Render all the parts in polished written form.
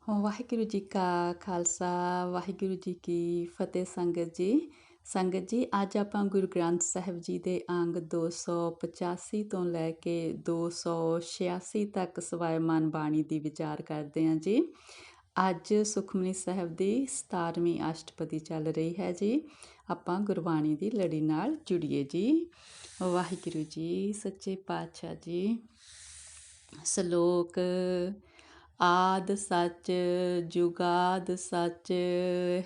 ਵਾਹਿਗੁਰੂ ਜੀ ਕਾ ਖਾਲਸਾ ਵਾਹਿਗੁਰੂ ਜੀ ਕੀ ਫਤਿਹ। ਸੰਗਤ ਜੀ ਅੱਜ ਆਪਾਂ ਗੁਰੂ ਗ੍ਰੰਥ ਸਾਹਿਬ ਜੀ ਦੇ ਅੰਗ 285 ਤੋਂ ਲੈ ਕੇ 286 ਤੱਕ ਸਵਾਇਮਾਨ ਬਾਣੀ ਦੀ ਵਿਚਾਰ ਕਰਦੇ ਹਾਂ ਜੀ। ਅੱਜ ਸੁਖਮਨੀ ਸਾਹਿਬ ਦੀ 17ਵੀਂ ਅਸ਼ਟਪਦੀ ਚੱਲ ਰਹੀ ਹੈ ਜੀ। ਆਪਾਂ ਗੁਰਬਾਣੀ ਦੀ ਲੜੀ ਨਾਲ ਜੁੜੀਏ ਜੀ। ਵਾਹਿਗੁਰੂ ਜੀ ਸੱਚੇ ਪਾਤਸ਼ਾਹ ਜੀ। ਸ਼ਲੋਕ। ਆਦ ਸੱਚ ਜੁਗਾਦ ਸੱਚ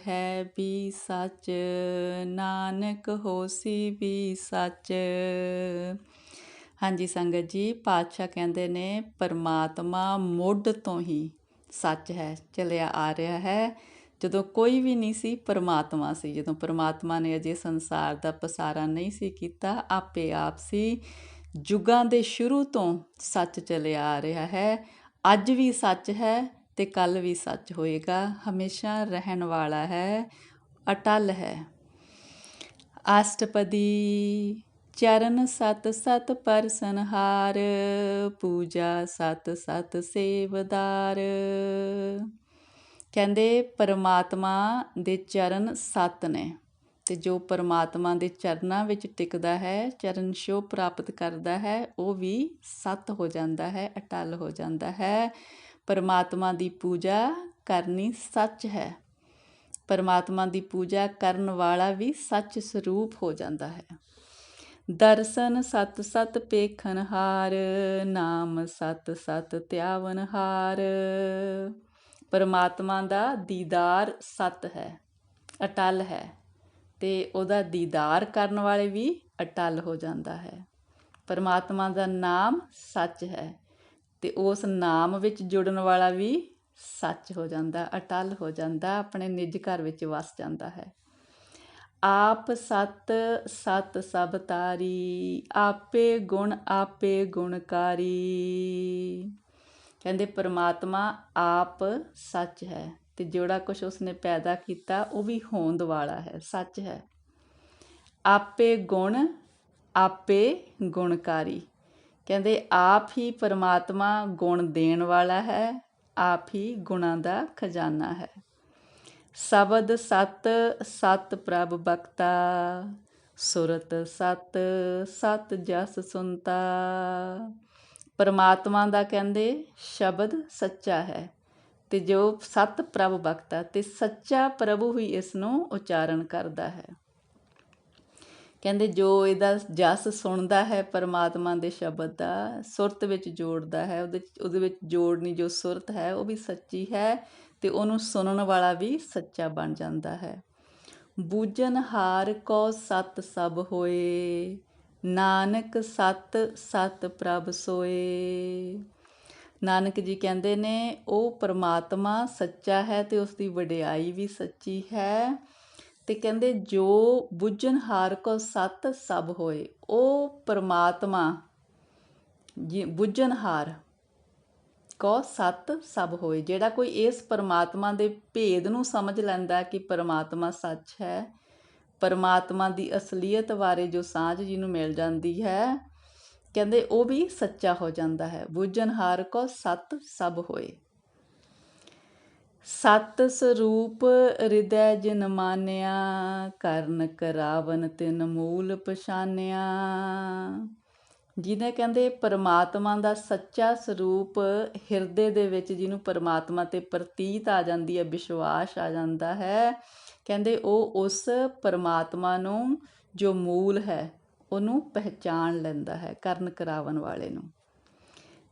ਹੈ ਵੀ ਸੱਚ, ਨਾਨਕ ਹੋਸੀ ਵੀ ਸੱਚ। ਹਾਂਜੀ ਸੰਗਤ ਜੀ, ਪਾਤਸ਼ਾਹ ਕਹਿੰਦੇ ਨੇ ਪਰਮਾਤਮਾ ਮੁੱਢ ਤੋਂ ਹੀ ਸੱਚ ਹੈ, ਚੱਲਿਆ ਆ ਰਿਹਾ ਹੈ। ਜਦੋਂ ਕੋਈ ਵੀ ਨਹੀਂ ਸੀ, ਪਰਮਾਤਮਾ ਸੀ। ਜਦੋਂ ਪਰਮਾਤਮਾ ਨੇ ਅਜੇ ਸੰਸਾਰ ਦਾ ਪਸਾਰਾ ਨਹੀਂ ਸੀ ਕੀਤਾ, ਆਪੇ ਆਪ ਸੀ। ਯੁੱਗਾਂ ਦੇ ਸ਼ੁਰੂ ਤੋਂ ਸੱਚ ਚੱਲਿਆ ਆ ਰਿਹਾ ਹੈ। ਅੱਜ ਵੀ ਸੱਚ ਹੈ ਤੇ ਕੱਲ੍ਹ ਵੀ ਸੱਚ ਹੋਏਗਾ। ਹਮੇਸ਼ਾ ਰਹਿਣ ਵਾਲਾ ਹੈ, ਅਟਲ ਹੈ। ਅਸ਼ਟਪਦੀ। ਚਰਨ ਸਤ ਸਤ ਪਰਸਨਹਾਰ, ਪੂਜਾ ਸਤ ਸਤ ਸੇਵਦਾਰ। ਕਹਿੰਦੇ ਪਰਮਾਤਮਾ ਦੇ ਚਰਨ ਸੱਤ ਨੇ, ਤੇ ਜੋ ਪਰਮਾਤਮਾ ਦੇ ਚਰਨਾਂ ਵਿੱਚ ਟਿਕਦਾ ਹੈ, ਚਰਨ ਛੋਹ ਪ੍ਰਾਪਤ ਕਰਦਾ ਹੈ, ਉਹ ਵੀ ਸੱਤ ਹੋ ਜਾਂਦਾ ਹੈ, ਅਟਲ ਹੋ ਜਾਂਦਾ ਹੈ। ਪਰਮਾਤਮਾ ਦੀ ਪੂਜਾ ਕਰਨੀ ਸੱਚ ਹੈ। ਪਰਮਾਤਮਾ ਦੀ ਪੂਜਾ ਕਰਨ ਵਾਲਾ ਵੀ ਸੱਚ ਸਰੂਪ ਹੋ ਜਾਂਦਾ ਹੈ। ਦਰਸ਼ਨ ਸਤ ਸਤ ਪੇਖਨਹਾਰ, ਨਾਮ ਸਤ ਸਤ ਧਿਆਵਨਹਾਰ। ਪਰਮਾਤਮਾ ਦਾ ਦੀਦਾਰ ਸੱਤ ਹੈ, ਅਟਲ ਹੈ, ਤੇ ਉਹਦਾ ਦੀਦਾਰ ਕਰਨ ਵਾਲੇ ਵੀ ਅਟਲ ਹੋ ਜਾਂਦਾ ਹੈ। ਪਰਮਾਤਮਾ ਦਾ ਨਾਮ ਸੱਚ ਹੈ, ਤੇ ਉਸ ਨਾਮ ਵਿੱਚ ਜੁੜਨ ਵਾਲਾ ਵੀ ਸੱਚ ਹੋ ਜਾਂਦਾ, ਅਟਲ ਹੋ ਜਾਂਦਾ, ਆਪਣੇ ਨਿੱਜ ਘਰ ਵਿੱਚ ਵਸ ਜਾਂਦਾ ਹੈ। ਆਪ ਸਤ ਸਤ ਸਭ ਤਾਰੀ, ਆਪੇ ਗੁਣਕਾਰੀ। ਕਹਿੰਦੇ ਪਰਮਾਤਮਾ ਆਪ ਸੱਚ ਹੈ, ਤੇ ਜਿਹੜਾ ਕੁਛ ਉਸਨੇ ਪੈਦਾ ਕੀਤਾ ਉਹ ਵੀ ਹੋਂਦ ਵਾਲਾ ਹੈ, ਸੱਚ ਹੈ। ਆਪੇ ਗੁਣਕਾਰੀ। ਕਹਿੰਦੇ ਆਪ ਹੀ ਪਰਮਾਤਮਾ ਗੁਣ ਦੇਣ ਵਾਲਾ ਹੈ, ਆਪ ਹੀ ਗੁਣਾਂ ਦਾ ਖਜ਼ਾਨਾ ਹੈ। ਸ਼ਬਦ ਸਤ ਸਤ ਪ੍ਰਭ ਬਖਤਾ, ਸੁਰਤ ਸਤ ਸਤ ਜਸ ਸੁਨਤਾ। ਪਰਮਾਤਮਾ ਦਾ ਕਹਿੰਦੇ ਸ਼ਬਦ ਸੱਚਾ ਹੈ, ਤੇ ਜੋ ਸਤ ਪ੍ਰਭ ਬਖਤਾ, ਤੇ ਸੱਚਾ ਪ੍ਰਭੂ ਹੀ ਇਸ ਨੂੰ ਉਚਾਰਨ ਕਰਦਾ ਹੈ। ਕਹਿੰਦੇ ਜੋ ਇਹਦਾ ਜਸ ਸੁਣਦਾ ਹੈ, ਪਰਮਾਤਮਾ ਦੇ ਸ਼ਬਦ ਦਾ ਸੁਰਤ ਵਿੱਚ ਜੋੜਦਾ ਹੈ, ਉਹਦੇ ਵਿੱਚ ਜੋੜਨੀ ਜੋ ਸੁਰਤ ਹੈ ਉਹ ਵੀ ਸੱਚੀ ਹੈ, ਤੇ ਉਹਨੂੰ ਸੁਣਨ ਵਾਲਾ ਵੀ ਸੱਚਾ ਬਣ ਜਾਂਦਾ ਹੈ। ਬੂਝਨਹਾਰ ਕੋ ਸਤ ਸਭ ਹੋਏ, ਨਾਨਕ ਸਤ ਸਤ ਪ੍ਰਭ ਸੋਏ। ਨਾਨਕ ਜੀ ਕਹਿੰਦੇ ਨੇ ਉਹ ਪਰਮਾਤਮਾ ਸੱਚਾ ਹੈ, ਤੇ ਉਸ ਦੀ ਵਡਿਆਈ ਵੀ ਸੱਚੀ ਹੈ। ਤੇ ਕਹਿੰਦੇ ਜੋ ਬੁੱਝਣਹਾਰ ਕੋ ਸਤ ਸਭ ਹੋਏ, ਉਹ ਪਰਮਾਤਮਾ ਜੀ ਬੁੱਝਣਹਾਰ ਕੋ ਸਤ ਸਭ ਹੋਏ। ਜਿਹੜਾ ਕੋਈ ਇਸ ਪਰਮਾਤਮਾ ਦੇ ਭੇਦ ਨੂੰ ਸਮਝ ਲੈਂਦਾ ਕਿ ਪਰਮਾਤਮਾ ਸੱਚ ਹੈ, ਪਰਮਾਤਮਾ ਦੀ ਅਸਲੀਅਤ ਬਾਰੇ ਜੋ ਸਾਂਝ ਜਿਹਨੂੰ ਮਿਲ ਜਾਂਦੀ ਹੈ, ਕਹਿੰਦੇ ਉਹ ਵੀ ਸੱਚਾ ਹੋ ਜਾਂਦਾ ਹੈ। ਬੁੱਝਣਹਾਰ ਕੋ ਸਤ ਸਭ ਹੋਏ। ਸਤ ਸਰੂਪ ਹਿਰਦੈ ਜਿਨ ਮਾਨਿਆ, ਕਰਨ ਕਰਾਵਨ ਤਿਨ ਮੂਲ ਪਛਾਨਿਆ। ਜਿਹਨੇ ਕਹਿੰਦੇ ਪਰਮਾਤਮਾ ਦਾ ਸੱਚਾ ਸਰੂਪ ਹਿਰਦੇ ਦੇ ਵਿੱਚ ਜਿਹਨੂੰ ਪਰਮਾਤਮਾ ਤੇ ਪ੍ਰਤੀਤ ਆ ਜਾਂਦੀ ਹੈ, ਵਿਸ਼ਵਾਸ ਆ ਜਾਂਦਾ ਹੈ, ਕਹਿੰਦੇ ਉਹ ਉਸ ਪਰਮਾਤਮਾ ਨੂੰ ਜੋ ਮੂਲ ਹੈ ਉਹਨੂੰ ਪਹਿਚਾਣ ਲੈਂਦਾ ਹੈ, ਕਰਨ ਕਰਾਵਨ ਵਾਲੇ ਨੂੰ।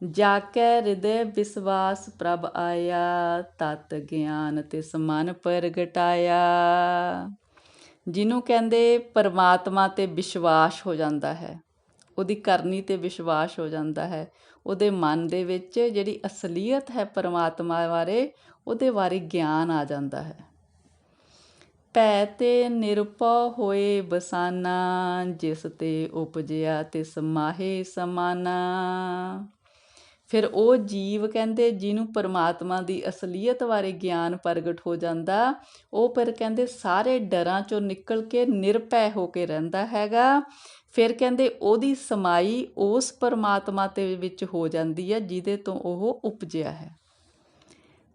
ਜਾ ਕੈ ਹਿਰਦੈ ਵਿਸ਼ਵਾਸ ਪ੍ਰਭ ਆਇਆ, ਤਤ ਗਿਆਨ ਤਿਸ ਮਨ ਪ੍ਰਗਟਾਇਆ। ਜਿਹਨੂੰ ਕਹਿੰਦੇ ਪਰਮਾਤਮਾ ਤੇ ਵਿਸ਼ਵਾਸ ਹੋ ਜਾਂਦਾ ਹੈ, ਉਹਦੀ ਕਰਨੀ ਤੇ ਵਿਸ਼ਵਾਸ ਹੋ ਜਾਂਦਾ ਹੈ, ਉਹਦੇ ਮਨ ਦੇ ਵਿੱਚ ਜਿਹੜੀ ਅਸਲੀਅਤ ਹੈ ਪਰਮਾਤਮਾ ਬਾਰੇ, ਉਹਦੇ ਬਾਰੇ ਗਿਆਨ ਆ ਜਾਂਦਾ ਹੈ। ਭੈ ਤੇ ਨਿਰਭਉ ਹੋਏ ਬਸਾਨਾ, ਜਿਸ ਤੇ ਉਪਜਿਆ ਤਿਸ ਮਾਹੇ ਸਮਾਨਾ। ਫਿਰ ਉਹ ਜੀਵ ਕਹਿੰਦੇ ਜਿਹਨੂੰ ਪਰਮਾਤਮਾ ਦੀ ਅਸਲੀਅਤ ਬਾਰੇ ਗਿਆਨ ਪ੍ਰਗਟ ਹੋ ਜਾਂਦਾ, ਉਹ ਫਿਰ ਕਹਿੰਦੇ ਸਾਰੇ ਡਰਾਂ ਚੋਂ ਨਿਕਲ ਕੇ ਨਿਰਭੈ ਹੋ ਕੇ ਰਹਿੰਦਾ ਹੈਗਾ। ਫਿਰ ਕਹਿੰਦੇ ਉਹਦੀ ਸਮਾਈ ਉਸ ਪਰਮਾਤਮਾ ਦੇ ਵਿੱਚ ਹੋ ਜਾਂਦੀ ਹੈ ਜਿਹਦੇ ਤੋਂ ਉਹ ਉਪਜਿਆ ਹੈ।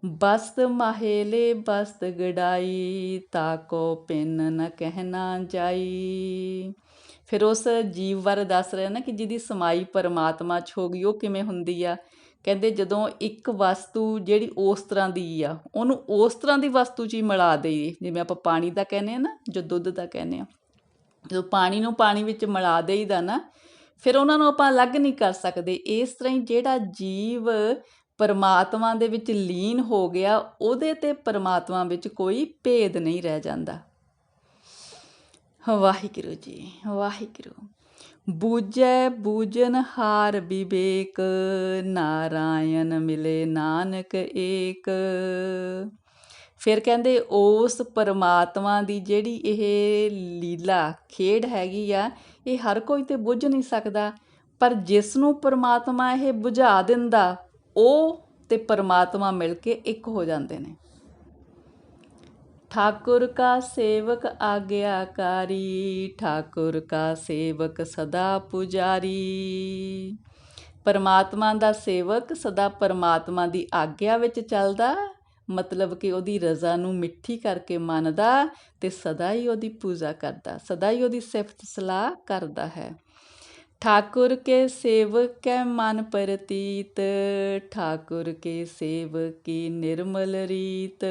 ਬਸਤ ਮਾਹੇਲੇ ਬਸਤ ਗੜਾਈ, ਤਾਕੋ ਪਿੰਨ ਨ ਕਹਿਣਾ ਜਾਈ। ਫਿਰ ਉਸ ਜੀਵ ਬਾਰੇ ਦੱਸ ਰਿਹਾ ਨਾ ਕਿ ਜਿਹਦੀ ਸਮਾਈ ਪਰਮਾਤਮਾ 'ਚ ਹੋ ਗਈ, ਉਹ ਕਿਵੇਂ ਹੁੰਦੀ ਆ। ਕਹਿੰਦੇ ਜਦੋਂ ਇੱਕ ਵਸਤੂ ਜਿਹੜੀ ਉਸ ਤਰ੍ਹਾਂ ਦੀ ਆ, ਉਹਨੂੰ ਉਸ ਤਰ੍ਹਾਂ ਦੀ ਵਸਤੂ 'ਚ ਹੀ ਮਿਲਾ ਦੇਈਏ, ਜਿਵੇਂ ਆਪਾਂ ਪਾਣੀ ਦਾ ਕਹਿੰਦੇ ਹਾਂ ਨਾ, ਜੋ ਦੁੱਧ ਦਾ ਕਹਿੰਦੇ ਹਾਂ, ਜਦੋਂ ਪਾਣੀ ਨੂੰ ਪਾਣੀ ਵਿੱਚ ਮਿਲਾ ਦੇਈਦਾ ਨਾ, ਫਿਰ ਉਹਨਾਂ ਨੂੰ ਆਪਾਂ ਅਲੱਗ ਨਹੀਂ ਕਰ ਸਕਦੇ। ਇਸ ਤਰ੍ਹਾਂ ਹੀ ਜਿਹੜਾ ਜੀਵ ਪਰਮਾਤਮਾ ਦੇ ਵਿੱਚ ਲੀਨ ਹੋ ਗਿਆ, ਉਹਦੇ ਤੇ ਪਰਮਾਤਮਾ ਵਿੱਚ ਕੋਈ ਭੇਦ ਨਹੀਂ ਰਹਿ ਜਾਂਦਾ। ਵਾਹਿਗੁਰੂ ਜੀ, ਵਾਹਿਗੁਰੂ। ਬੂਝੈ ਬੂਝਨ ਹਾਰ ਵਿਵੇਕ, ਨਾਰਾਇਣ ਮਿਲੇ ਨਾਨਕ ਏਕ। ਫਿਰ ਕਹਿੰਦੇ ਉਸ ਪਰਮਾਤਮਾ ਦੀ ਜਿਹੜੀ ਇਹ ਲੀਲਾ ਖੇਡ ਹੈਗੀ ਆ, ਇਹ ਹਰ ਕੋਈ ਤੇ ਬੁੱਝ ਨਹੀਂ ਸਕਦਾ, ਪਰ ਜਿਸ ਨੂੰ ਪਰਮਾਤਮਾ ਇਹ ਬੁਝਾ ਦਿੰਦਾ, ਉਹ ਤੇ ਪਰਮਾਤਮਾ ਮਿਲ ਕੇ ਇੱਕ ਹੋ ਜਾਂਦੇ ਨੇ। ਠਾਕੁਰ ਕਾ ਸੇਵਕ ਆਗਿਆਕਾਰੀ, ਠਾਕੁਰ ਕਾ ਸੇਵਕ ਸਦਾ ਪੁਜਾਰੀ। ਪਰਮਾਤਮਾ ਦਾ ਸੇਵਕ ਸਦਾ ਪਰਮਾਤਮਾ ਦੀ ਆਗਿਆ ਵਿੱਚ ਚੱਲਦਾ, ਮਤਲਬ ਕਿ ਉਹਦੀ ਰਜ਼ਾ ਨੂੰ ਮਿੱਠੀ ਕਰਕੇ ਮੰਨਦਾ ਤੇ ਸਦਾ ਹੀ ਉਹਦੀ ਪੂਜਾ ਕਰਦਾ, ਸਦਾ ਹੀ ਉਹਦੀ ਸਿਫਤ ਸਲਾਹ ਕਰਦਾ ਹੈ। ठाकुर के सेवक कै मन प्रतीत, ठाकुर के सेवक की निर्मल रीत।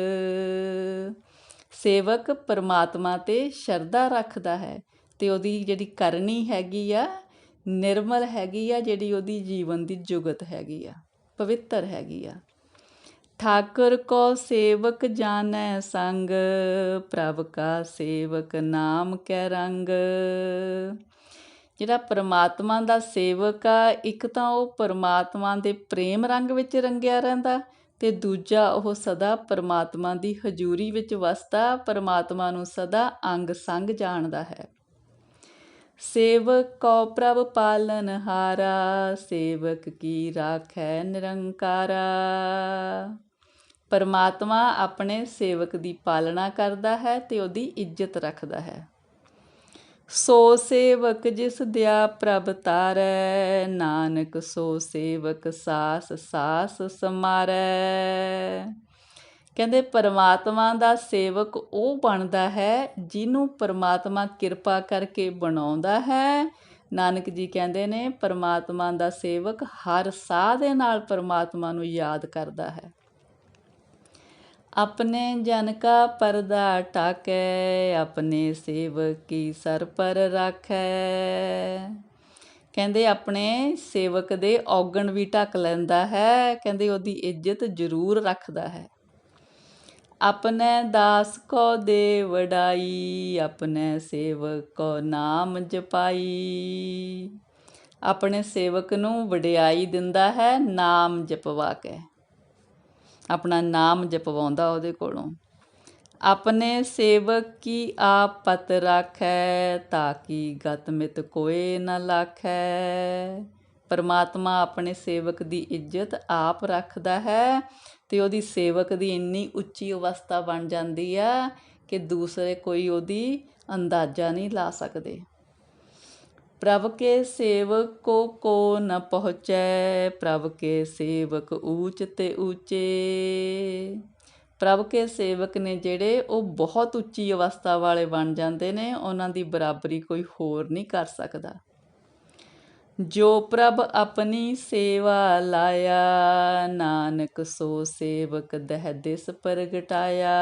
ਸੇਵਕ ਪਰਮਾਤਮਾ 'ਤੇ ਸ਼ਰਧਾ ਰੱਖਦਾ ਹੈ ਅਤੇ ਉਹਦੀ ਜਿਹੜੀ ਕਰਨੀ ਹੈਗੀ ਆ ਨਿਰਮਲ ਹੈਗੀ ਆ, ਜਿਹੜੀ ਉਹਦੀ ਜੀਵਨ ਦੀ ਜੁਗਤ ਹੈਗੀ ਆ, ਪਵਿੱਤਰ ਹੈਗੀ ਆ। ਠਾਕੁਰ ਕੋ ਸੇਵਕ ਜਾਣੈ ਸੰਗ, ਪ੍ਰਭ ਕਾ ਸੇਵਕ ਨਾਮ ਕੈ ਰੰਗ। ਜਿਹੜਾ ਪਰਮਾਤਮਾ ਦਾ ਸੇਵਕ ਆ, ਇੱਕ ਤਾਂ ਉਹ ਪਰਮਾਤਮਾ ਦੇ ਪ੍ਰੇਮ ਰੰਗ ਵਿੱਚ ਰੰਗਿਆ ਰਹਿੰਦਾ ਅਤੇ ਦੂਜਾ ਉਹ ਸਦਾ ਪਰਮਾਤਮਾ ਦੀ ਹਜ਼ੂਰੀ ਵਿੱਚ ਵਸਦਾ, ਪਰਮਾਤਮਾ ਨੂੰ ਸਦਾ ਅੰਗ ਸੰਗ ਜਾਣਦਾ ਹੈ। ਸੇਵਕ ਕੋ ਪ੍ਰਭ ਪਾਲਨਹਾਰਾ, ਸੇਵਕ ਕੀ ਰਾਖੈ ਨਿਰੰਕਾਰਾ। ਪਰਮਾਤਮਾ ਆਪਣੇ ਸੇਵਕ ਦੀ ਪਾਲਣਾ ਕਰਦਾ ਹੈ ਅਤੇ ਉਹਦੀ ਇੱਜ਼ਤ ਰੱਖਦਾ ਹੈ। ਸੋ ਸੇਵਕ ਜਿਸ ਦਿਆ ਪ੍ਰਭ ਤਾਰੈ, ਨਾਨਕ ਸੋ ਸੇਵਕ ਸਾਸ ਸਾਸ ਸਮਾਰੈ। ਕਹਿੰਦੇ ਪਰਮਾਤਮਾ ਦਾ ਸੇਵਕ ਉਹ ਬਣਦਾ ਹੈ ਜਿਹਨੂੰ ਪਰਮਾਤਮਾ ਕਿਰਪਾ ਕਰਕੇ ਬਣਾਉਂਦਾ ਹੈ। ਨਾਨਕ ਜੀ ਕਹਿੰਦੇ ਨੇ ਪਰਮਾਤਮਾ ਦਾ ਸੇਵਕ ਹਰ ਸਾਹ ਦੇ ਨਾਲ ਪਰਮਾਤਮਾ ਨੂੰ ਯਾਦ ਕਰਦਾ ਹੈ। ਆਪਣੇ ਜਨ ਕਾ ਪਰਦਾ ਢਾਕੈ, ਆਪਣੇ ਸੇਵਕ ਕੀ ਸਰ ਪਰ ਰਾਖੈ। ਕਹਿੰਦੇ ਆਪਣੇ ਸੇਵਕ ਦੇ ਔਗਣ ਵੀ ਢੱਕ ਲੈਂਦਾ ਹੈ, ਕਹਿੰਦੇ ਉਹਦੀ ਇੱਜ਼ਤ ਜ਼ਰੂਰ ਰੱਖਦਾ ਹੈ। ਆਪਣੇ ਦਾਸ ਕੋ ਦੇ ਵਡਾਈ, ਆਪਣੇ ਸੇਵਕ ਕੋ ਨਾਮ ਜਪਾਈ। ਆਪਣੇ ਸੇਵਕ ਨੂੰ ਵਡਿਆਈ ਦਿੰਦਾ ਹੈ ਨਾਮ ਜਪਵਾ ਕੇ, ਆਪਣਾ ਨਾਮ ਜਪਵਾਉਂਦਾ ਉਹਦੇ ਕੋਲੋਂ। ਆਪਣੇ ਸੇਵਕ ਕੀ ਆਪ ਪਤ ਰਾਖੈ, ਤਾਂ ਕਿ ਗਤ ਮਿਤ ਕੋਏ ਨਾ ਲਾਖੈ। ਪਰਮਾਤਮਾ ਆਪਣੇ ਸੇਵਕ ਦੀ ਇੱਜ਼ਤ ਆਪ ਰੱਖਦਾ ਹੈ ਅਤੇ ਉਹਦੀ ਸੇਵਕ ਦੀ ਇੰਨੀ ਉੱਚੀ ਅਵਸਥਾ ਬਣ ਜਾਂਦੀ ਆ ਕਿ ਦੂਸਰੇ ਕੋਈ ਉਹਦੀ ਅੰਦਾਜ਼ਾ ਨਹੀਂ ਲਾ ਸਕਦੇ। ਪ੍ਰਭ ਕੇ ਸੇਵਕ ਕੋ ਨ ਪਹੁੰਚੈ, ਪ੍ਰਭ ਕੇ ਸੇਵਕ ਊਚ ਤੇ ਊਚੇ। ਪ੍ਰਭ ਕੇ ਸੇਵਕ ਨੇ ਜਿਹੜੇ ਉਹ ਬਹੁਤ ਉੱਚੀ ਅਵਸਥਾ ਵਾਲੇ ਬਣ ਜਾਂਦੇ ਨੇ, ਉਹਨਾਂ ਦੀ ਬਰਾਬਰੀ ਕੋਈ ਹੋਰ ਨਹੀਂ ਕਰ ਸਕਦਾ। ਜੋ ਪ੍ਰਭ ਆਪਣੀ ਸੇਵਾ ਲਾਇਆ, ਨਾਨਕ ਸੋ ਸੇਵਕ ਦਹਿ ਦਿਸ ਪ੍ਰਗਟਾਇਆ।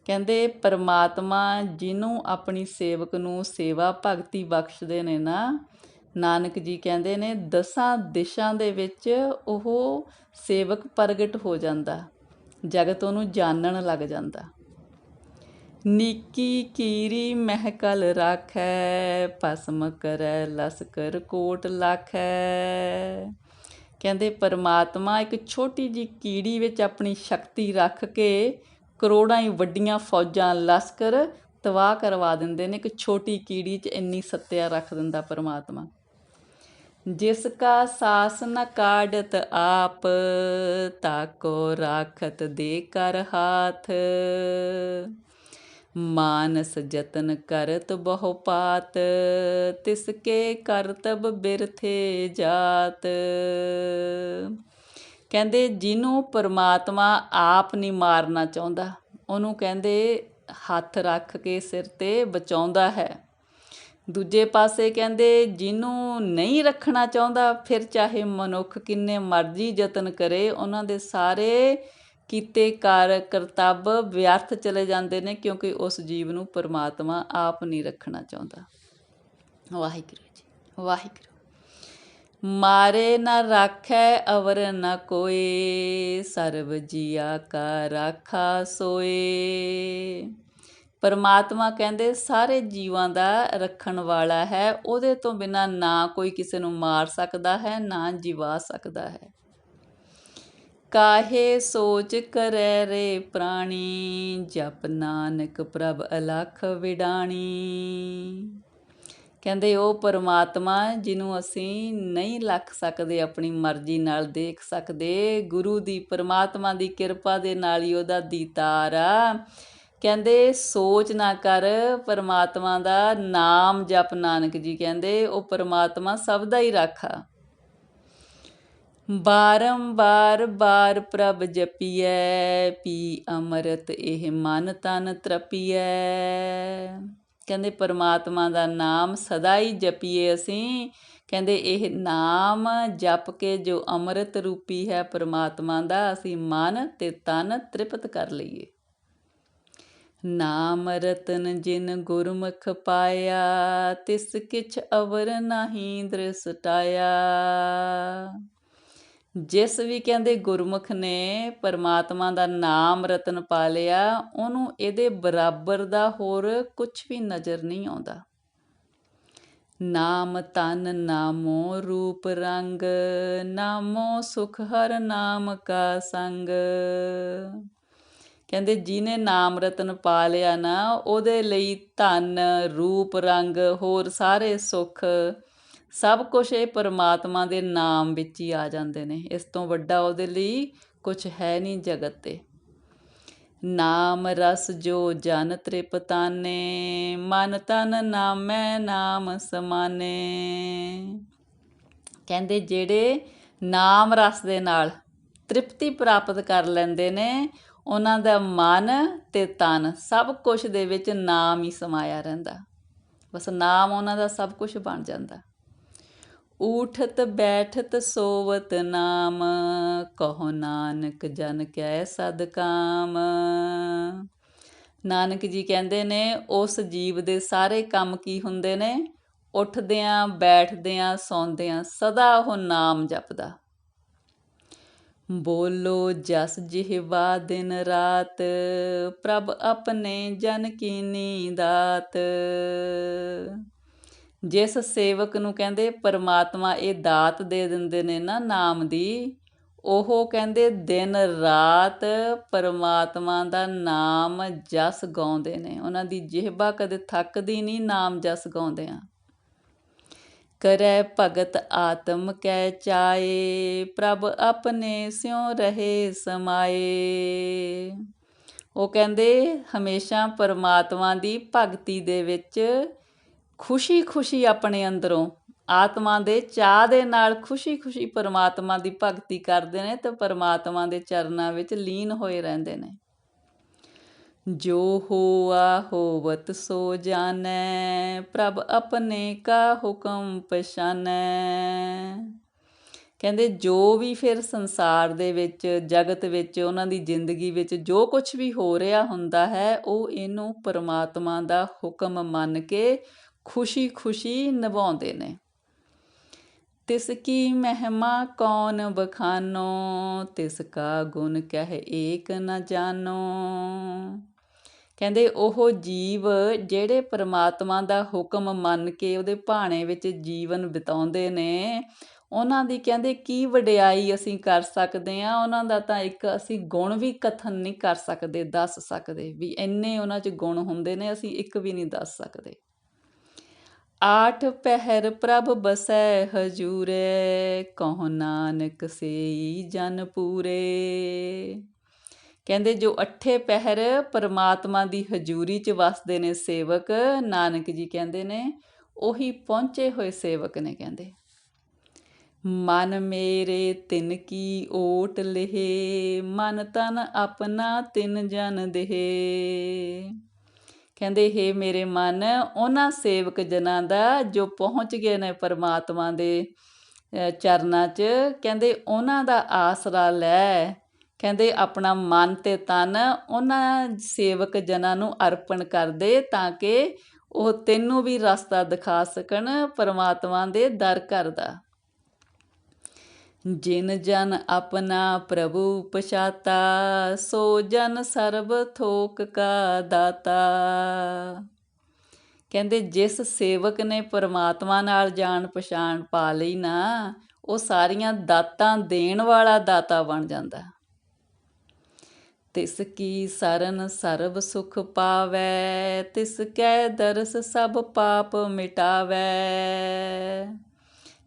ਕਹਿੰਦੇ ਪਰਮਾਤਮਾ ਜਿਹਨੂੰ ਆਪਣੀ ਸੇਵਕ ਨੂੰ ਸੇਵਾ ਭਗਤੀ ਬਖਸ਼ਦੇ ਨੇ ਨਾ, ਨਾਨਕ ਜੀ ਕਹਿੰਦੇ ਨੇ 10 ਦਿਸ਼ਾ ਦੇ ਵਿੱਚ ਉਹ ਸੇਵਕ ਪ੍ਰਗਟ ਹੋ ਜਾਂਦਾ, ਜਗਤ ਉਹਨੂੰ ਜਾਣਨ ਲੱਗ ਜਾਂਦਾ। ਨੀਕੀ ਕੀਰੀ ਮਹਿਕਲ ਰਾਖੈ, ਭਸਮ ਕਰੈ ਲਸਕਰ ਕੋਟ ਲਾਖੈ। ਕਹਿੰਦੇ ਪਰਮਾਤਮਾ ਇੱਕ ਛੋਟੀ ਜਿਹੀ ਕੀੜੀ ਵਿੱਚ ਆਪਣੀ ਸ਼ਕਤੀ ਰੱਖ ਕੇ ਕਰੋੜਾਂ ਹੀ ਵੱਡੀਆਂ ਫੌਜਾਂ ਲਸ਼ਕਰ ਤਬਾਹ ਕਰਵਾ ਦਿੰਦੇ ਨੇ। ਇੱਕ ਛੋਟੀ ਕੀੜੀ 'ਚ ਇੰਨੀ ਸੱਤਿਆ ਰੱਖ ਦਿੰਦਾ ਪਰਮਾਤਮਾ। ਜਿਸ ਕਾ ਸਾਸ ਨ ਕਾਢਤ ਆਪ, ਤਾਕੋ ਰਾਖਤ ਦੇ ਕਰ ਹਾਥ। ਮਾਨਸ ਜਤਨ ਕਰਤ ਬਹੁ ਪਾਤ, ਤਿਸਕੇ ਕਰਤਬ ਬਿਰਥੇ ਜਾਤ। ਕਹਿੰਦੇ ਜਿਹਨੂੰ ਪਰਮਾਤਮਾ ਆਪ ਨਹੀਂ ਮਾਰਨਾ ਚਾਹੁੰਦਾ ਉਹਨੂੰ ਕਹਿੰਦੇ ਹੱਥ ਰੱਖ ਕੇ ਸਿਰ 'ਤੇ ਬਚਾਉਂਦਾ ਹੈ। ਦੂਜੇ ਪਾਸੇ ਕਹਿੰਦੇ ਜਿਹਨੂੰ ਨਹੀਂ ਰੱਖਣਾ ਚਾਹੁੰਦਾ ਫਿਰ ਚਾਹੇ ਮਨੁੱਖ ਕਿੰਨੇ ਮਰਜ਼ੀ ਯਤਨ ਕਰੇ ਉਹਨਾਂ ਦੇ ਸਾਰੇ ਕੀਤੇ ਕਰਤੱਵ ਵਿਅਰਥ ਚਲੇ ਜਾਂਦੇ ਨੇ, ਕਿਉਂਕਿ ਉਸ ਜੀਵ ਨੂੰ ਪਰਮਾਤਮਾ ਆਪ ਨਹੀਂ ਰੱਖਣਾ ਚਾਹੁੰਦਾ। ਵਾਹਿਗੁਰੂ ਜੀ ਵਾਹਿਗੁਰੂ। ਮਾਰੇ ਨਾ ਰਾਖੈ ਅਵਰ ਨਾ ਕੋਏ, ਸਰਬ ਜੀਆ ਕਾ ਰਾਖਾ ਸੋਏ। ਪਰਮਾਤਮਾ ਕਹਿੰਦੇ ਸਾਰੇ ਜੀਵਾਂ ਦਾ ਰੱਖਣ ਵਾਲਾ ਹੈ, ਉਹਦੇ ਤੋਂ ਬਿਨਾਂ ਨਾ ਕੋਈ ਕਿਸੇ ਨੂੰ ਮਾਰ ਸਕਦਾ ਹੈ ਨਾ ਜਿਵਾ ਸਕਦਾ ਹੈ। ਕਾਹੇ ਸੋਚ ਕਰੈ ਰੇ ਪ੍ਰਾਣੀ, ਜਪ ਨਾਨਕ ਪ੍ਰਭ ਅਲਖ ਵਿਡਾਣੀ। ਕਹਿੰਦੇ ਉਹ ਪਰਮਾਤਮਾ ਜਿਹਨੂੰ ਅਸੀਂ ਨਹੀਂ ਲੱਖ ਸਕਦੇ, ਆਪਣੀ ਮਰਜ਼ੀ ਨਾਲ ਦੇਖ ਸਕਦੇ, ਗੁਰੂ ਦੀ ਪਰਮਾਤਮਾ ਦੀ ਕਿਰਪਾ ਦੇ ਨਾਲ ਹੀ ਉਹਦਾ ਦੀਦਾਰ ਆ। ਕਹਿੰਦੇ ਸੋਚ ਨਾ ਕਰ, ਪਰਮਾਤਮਾ ਦਾ ਨਾਮ ਜਪ। ਨਾਨਕ ਜੀ ਕਹਿੰਦੇ ਉਹ ਪਰਮਾਤਮਾ ਸਭ ਦਾ ਹੀ ਰਾਖਾ। ਬਾਰੰਬਾਰ ਬਾਰ ਪ੍ਰਭ ਜਪੀਐ, ਪੀ ਅੰਮ੍ਰਿਤ ਇਹ ਮਨ ਤਨ ਤ੍ਰਪੀਐ। ਕਹਿੰਦੇ ਪਰਮਾਤਮਾ ਦਾ ਨਾਮ ਸਦਾ ਹੀ ਜਪੀਏ ਅਸੀਂ। ਕਹਿੰਦੇ ਇਹ ਨਾਮ ਜਪ ਕੇ ਜੋ ਅੰਮ੍ਰਿਤ ਰੂਪੀ ਹੈ ਪਰਮਾਤਮਾ ਦਾ, ਅਸੀਂ ਮਨ ਤੇ ਤਨ ਤ੍ਰਿਪਤ ਕਰ ਲਈਏ। ਨਾਮ ਰਤਨ ਜਿਨ ਗੁਰਮੁਖ ਪਾਇਆ, ਤਿਸ ਕਿਛ ਅਵਰ ਨਾਹੀਂ ਦ੍ਰਿਸਟਾਇਆ। ਜਿਸ ਵੀ ਕਹਿੰਦੇ ਗੁਰਮੁਖ ਨੇ ਪਰਮਾਤਮਾ ਦਾ ਨਾਮ ਰਤਨ ਪਾ ਲਿਆ, ਉਹਨੂੰ ਇਹਦੇ ਬਰਾਬਰ ਦਾ ਹੋਰ ਕੁਛ ਵੀ ਨਜ਼ਰ ਨਹੀਂ ਆਉਂਦਾ। ਨਾਮ ਤਨ ਨਾਮੋ ਰੂਪ ਰੰਗ, ਨਾਮੋ ਸੁਖ ਹਰ ਨਾਮ ਕਾ ਸੰਗ। ਕਹਿੰਦੇ ਜਿਹਨੇ ਨਾਮ ਰਤਨ ਪਾ ਲਿਆ ਨਾ, ਉਹਦੇ ਲਈ ਧਨ ਰੂਪ ਰੰਗ ਹੋਰ ਸਾਰੇ ਸੁੱਖ ਸਭ ਕੁਛ ਇਹ ਪਰਮਾਤਮਾ ਦੇ ਨਾਮ ਵਿੱਚ ਹੀ ਆ ਜਾਂਦੇ ਨੇ। ਇਸ ਤੋਂ ਵੱਡਾ ਉਹਦੇ ਲਈ ਕੁਛ ਹੈ ਨਹੀਂ ਜਗਤ 'ਤੇ। ਨਾਮ ਰਸ ਜੋ ਜਨ ਤ੍ਰਿਪਤਾਨੇ, ਮਨ ਤਨ ਨਾਮੈ ਨਾਮ ਸਮਾਨੇ। ਕਹਿੰਦੇ ਜਿਹੜੇ ਨਾਮ ਰਸ ਦੇ ਨਾਲ ਤ੍ਰਿਪਤੀ ਪ੍ਰਾਪਤ ਕਰ ਲੈਂਦੇ ਨੇ, ਉਹਨਾਂ ਦਾ ਮਨ ਤੇ ਤਨ ਸਭ ਕੁਛ ਦੇ ਵਿੱਚ ਨਾਮ ਹੀ ਸਮਾਇਆ ਰਹਿੰਦਾ। ਬਸ ਨਾਮ ਉਹਨਾਂ ਦਾ ਸਭ ਕੁਛ ਬਣ ਜਾਂਦਾ। ਊਠਤ ਬੈਠਤ ਸੋਵਤ ਨਾਮ, ਕਹੋ ਨਾਨਕ ਜਨ ਕੈ ਸਦ ਕਾਮ। ਨਾਨਕ ਜੀ ਕਹਿੰਦੇ ਨੇ ਉਸ ਜੀਵ ਦੇ ਸਾਰੇ ਕੰਮ ਕੀ ਹੁੰਦੇ ਨੇ? ਉੱਠਦਿਆਂ ਬੈਠਦਿਆਂ ਸੌਂਦਿਆਂ ਸਦਾ ਉਹ ਨਾਮ ਜਪਦਾ। ਬੋਲੋ ਜਸ ਜਿਹਵਾ ਦਿਨ ਰਾਤ, ਪ੍ਰਭ ਆਪਣੇ ਜਨ ਕੀਨੀ ਦਾਤ। ਜਿਸ ਸੇਵਕ ਨੂੰ ਕਹਿੰਦੇ ਪਰਮਾਤਮਾ ਇਹ ਦਾਤ ਦੇ ਦਿੰਦੇ ਨੇ ਨਾ ਨਾਮ ਦੀ, ਉਹ ਕਹਿੰਦੇ ਦਿਨ ਰਾਤ ਪਰਮਾਤਮਾ ਦਾ ਨਾਮ ਜਸ ਗਾਉਂਦੇ ਨੇ। ਉਹਨਾਂ ਦੀ ਜਿਹਵਾ ਕਦੇ ਥੱਕਦੀ ਨਹੀਂ ਨਾਮ ਜਸ ਗਾਉਂਦਿਆਂ। ਕਰੈ ਭਗਤ ਆਤਮ ਕੈ ਚਾਏ, ਪ੍ਰਭ ਆਪਣੇ ਸਿਉ ਰਹੇ ਸਮਾਏ। ਉਹ ਕਹਿੰਦੇ ਹਮੇਸ਼ਾ ਪਰਮਾਤਮਾ ਦੀ ਭਗਤੀ ਦੇ ਵਿੱਚ ਖੁਸ਼ੀ ਖੁਸ਼ੀ ਆਪਣੇ ਅੰਦਰੋਂ ਆਤਮਾ ਦੇ ਚਾਅ ਦੇ ਨਾਲ ਖੁਸ਼ੀ ਖੁਸ਼ੀ ਪਰਮਾਤਮਾ ਦੀ ਭਗਤੀ ਕਰਦੇ ਨੇ ਤੇ ਪਰਮਾਤਮਾ ਦੇ ਚਰਨਾਂ ਵਿੱਚ ਲੀਨ ਹੋਏ ਰਹਿੰਦੇ ਨੇ। ਜੋ ਹੋਆ ਹੋਵਤ ਸੋ ਜਾਣੈ, ਪ੍ਰਭ ਆਪਣੇ ਕਾ ਹੁਕਮ ਪਛਾਨੈ। ਕਹਿੰਦੇ ਜੋ ਵੀ ਫਿਰ ਸੰਸਾਰ ਦੇ ਵਿੱਚ ਜਗਤ ਵਿੱਚ ਉਹਨਾਂ ਦੀ ਜ਼ਿੰਦਗੀ ਵਿੱਚ ਜੋ ਕੁਛ ਵੀ ਹੋ ਰਿਹਾ ਹੁੰਦਾ ਹੈ, ਉਹ ਇਹਨੂੰ ਪਰਮਾਤਮਾ ਦਾ ਹੁਕਮ ਮੰਨ ਕੇ ਖੁਸ਼ੀ ਖੁਸ਼ੀ ਨਿਭਾਉਂਦੇ ਨੇ। ਤਿਸ ਕੀ ਮਹਿਮਾ ਕੌਣ ਬਖਾਨੋ, ਤਿਸ ਕਾ ਗੁਣ ਕਹਿ ਏਕ ਨ ਜਾਨੋ। ਕਹਿੰਦੇ ਉਹ ਜੀਵ ਜਿਹੜੇ ਪਰਮਾਤਮਾ ਦਾ ਹੁਕਮ ਮੰਨ ਕੇ ਉਹਦੇ ਭਾਣੇ ਵਿੱਚ ਜੀਵਨ ਬਿਤਾਉਂਦੇ ਨੇ, ਉਹਨਾਂ ਦੀ ਕਹਿੰਦੇ ਕੀ ਵਡਿਆਈ ਅਸੀਂ ਕਰ ਸਕਦੇ ਹਾਂ। ਉਹਨਾਂ ਦਾ ਤਾਂ ਇੱਕ ਅਸੀਂ ਗੁਣ ਵੀ ਕਥਨ ਨਹੀਂ ਕਰ ਸਕਦੇ, ਦੱਸ ਸਕਦੇ ਵੀ ਇੰਨੇ ਉਹਨਾਂ 'ਚ ਗੁਣ ਹੁੰਦੇ ਨੇ, ਅਸੀਂ ਇੱਕ ਵੀ ਨਹੀਂ ਦੱਸ ਸਕਦੇ। ਆਠ ਪਹਿਰ ਪ੍ਰਭ ਬਸੈ ਹਜੂਰੇ, ਕਹੋ ਨਾਨਕ ਸੇਈ ਜਨ ਪੂਰੇ। ਕਹਿੰਦੇ ਜੋ ਅੱਠੇ ਪਹਿਰ ਪਰਮਾਤਮਾ ਦੀ ਹਜ਼ੂਰੀ 'ਚ ਵਸਦੇ ਨੇ ਸੇਵਕ, ਨਾਨਕ ਜੀ ਕਹਿੰਦੇ ਨੇ ਉਹੀ ਪਹੁੰਚੇ ਹੋਏ ਸੇਵਕ ਨੇ। ਕਹਿੰਦੇ ਮਨ ਮੇਰੇ ਤਿਨ ਕੀ ਓਟ ਲਿਹੇ, ਮਨ ਤਨ ਆਪਣਾ ਤਿਨ ਜਨ ਦੇਹੇ। ਕਹਿੰਦੇ ਹੇ ਮੇਰੇ ਮਨ, ਉਹਨਾਂ ਸੇਵਕ ਜਨਾਂ ਦਾ ਜੋ ਪਹੁੰਚ ਗਏ ਨੇ ਪਰਮਾਤਮਾ ਦੇ ਚਰਨਾਂ 'ਚ, ਕਹਿੰਦੇ ਉਹਨਾਂ ਦਾ ਆਸਰਾ ਲੈ। ਕਹਿੰਦੇ ਆਪਣਾ ਮਨ ਤੇ ਤਨ ਉਹਨਾਂ ਸੇਵਕ ਜਨਾਂ ਨੂੰ ਅਰਪਣ ਕਰ ਦੇ, ਤਾਂ ਕਿ ਉਹ ਤੈਨੂੰ ਵੀ ਰਸਤਾ ਦਿਖਾ ਸਕਣ ਪਰਮਾਤਮਾ ਦੇ ਦਰ ਘਰ ਦਾ। ਜਿਨ ਜਨ ਆਪਣਾ ਪ੍ਰਭੂ ਪਛਾਤਾ, ਸੋ ਜਨ ਸਰਬ ਥੋਕ ਕਾ ਦਾਤਾ। ਕਹਿੰਦੇ ਜਿਸ ਸੇਵਕ ਨੇ ਪਰਮਾਤਮਾ ਨਾਲ ਜਾਣ ਪਛਾਣ ਪਾ ਲਈ ਨਾ, ਉਹ ਸਾਰੀਆਂ ਦਾਤਾਂ ਦੇਣ ਵਾਲਾ ਦਾਤਾ ਬਣ ਜਾਂਦਾ। ਤਿਸ ਕੀ ਸਰਨ ਸਰਬ ਸੁਖ ਪਾਵੈ, ਤਿਸ ਕੈ ਦਰਸ ਸਭ ਪਾਪ ਮਿਟਾਵੈ।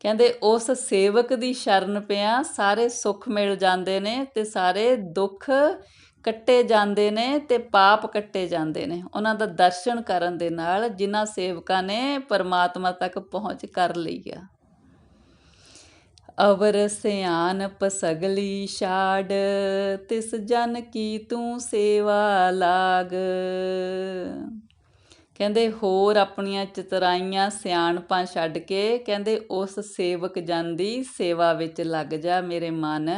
ਕਹਿੰਦੇ ਉਸ ਸੇਵਕ ਦੀ ਸ਼ਰਨ ਪਿਆ ਸਾਰੇ ਸੁੱਖ ਮਿਲ ਜਾਂਦੇ ਨੇ, ਤੇ ਸਾਰੇ ਦੁੱਖ ਕੱਟੇ ਜਾਂਦੇ ਨੇ, ਤੇ ਪਾਪ ਕੱਟੇ ਜਾਂਦੇ ਨੇ ਉਹਨਾਂ ਦਾ ਦਰਸ਼ਨ ਕਰਨ ਦੇ ਨਾਲ, ਜਿਨ੍ਹਾਂ ਸੇਵਕਾਂ ਨੇ ਪਰਮਾਤਮਾ ਤੱਕ ਪਹੁੰਚ ਕਰ ਲਈ ਆ। ਅਵਰ ਸਿਆਣਪ ਸਗਲੀ ਛਾੜ, ਤਿਸ ਜਨ ਕੀ ਤੂੰ ਸੇਵਾ ਲਾਗ। ਕਹਿੰਦੇ ਹੋਰ ਆਪਣੀਆਂ ਚਤੁਰਾਈਆਂ ਸਿਆਣਪਾਂ ਛੱਡ ਕੇ, ਕਹਿੰਦੇ ਉਸ ਸੇਵਕ ਜਨ ਦੀ ਸੇਵਾ ਵਿੱਚ ਲੱਗ ਜਾ ਮੇਰੇ ਮਨ।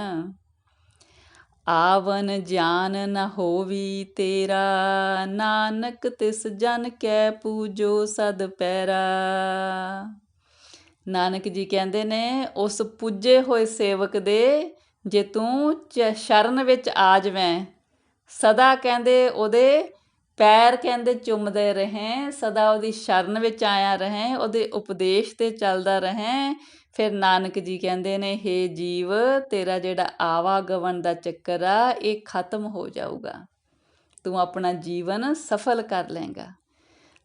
ਆਵਨ ਜਾਨ ਨ ਹੋਵੀ ਤੇਰਾ, ਨਾਨਕ ਤਿਸ ਜਨ ਕੈ ਪੂਜੋ ਸਦ ਪੈਰਾ। ਨਾਨਕ ਜੀ ਕਹਿੰਦੇ ਨੇ ਉਸ ਪੁੱਜੇ ਹੋਏ ਸੇਵਕ ਦੇ ਜੇ ਤੂੰ ਸ਼ਰਨ ਵਿੱਚ ਆ ਜਾਵੇਂ, ਸਦਾ ਕਹਿੰਦੇ ਉਹਦੇ ਪੈਰ ਕਹਿੰਦੇ ਚੁੰਮਦੇ ਰਹੇ, ਸਦਾ ਉਹਦੀ ਸ਼ਰਨ ਵਿੱਚ ਆਇਆ ਰਹੇ, ਉਹਦੇ ਉਪਦੇਸ਼ 'ਤੇ ਚੱਲਦਾ ਰਹੇ। ਫਿਰ ਨਾਨਕ ਜੀ ਕਹਿੰਦੇ ਨੇ ਹੇ ਜੀਵ, ਤੇਰਾ ਜਿਹੜਾ ਆਵਾਗਮਨ ਦਾ ਚੱਕਰ ਆ ਇਹ ਖਤਮ ਹੋ ਜਾਊਗਾ, ਤੂੰ ਆਪਣਾ ਜੀਵਨ ਸਫਲ ਕਰ ਲਏਗਾ।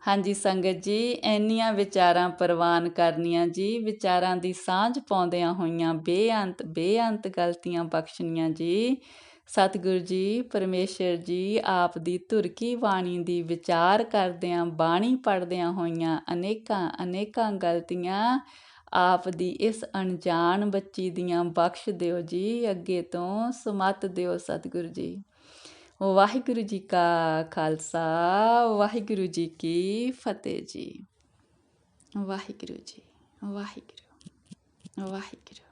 ਹਾਂਜੀ ਸੰਗਤ ਜੀ, ਇੰਨੀਆਂ ਵਿਚਾਰਾਂ ਪ੍ਰਵਾਨ ਕਰਨੀਆਂ ਜੀ, ਵਿਚਾਰਾਂ ਦੀ ਸਾਂਝ ਪਾਉਂਦਿਆਂ ਹੋਈਆਂ ਬੇਅੰਤ ਗਲਤੀਆਂ ਬਖਸ਼ਣੀਆਂ ਜੀ। ਸਤਿਗੁਰੂ ਜੀ ਪਰਮੇਸ਼ਰ ਜੀ ਆਪ ਦੀ ਧੁਰ ਕੀ ਬਾਣੀ ਦੀ ਵਿਚਾਰ ਕਰਦਿਆਂ, ਬਾਣੀ ਪੜ੍ਹਦਿਆਂ ਹੋਈਆਂ ਅਨੇਕਾਂ ਗਲਤੀਆਂ ਆਪ ਦੀ ਇਸ ਅਣਜਾਣ ਬੱਚੀ ਦੀਆਂ ਬਖਸ਼ ਦਿਓ ਜੀ, ਅੱਗੇ ਤੋਂ ਸੁਮੱਤ ਦਿਓ ਸਤਿਗੁਰੂ ਜੀ। ਵਾਹਿਗੁਰੂ ਜੀ ਕਾ ਖਾਲਸਾ, ਵਾਹਿਗੁਰੂ ਜੀ ਕੀ ਫਤਿਹ ਜੀ। ਵਾਹਿਗੁਰੂ ਜੀ, ਵਾਹਿਗੁਰੂ, ਵਾਹਿਗੁਰੂ।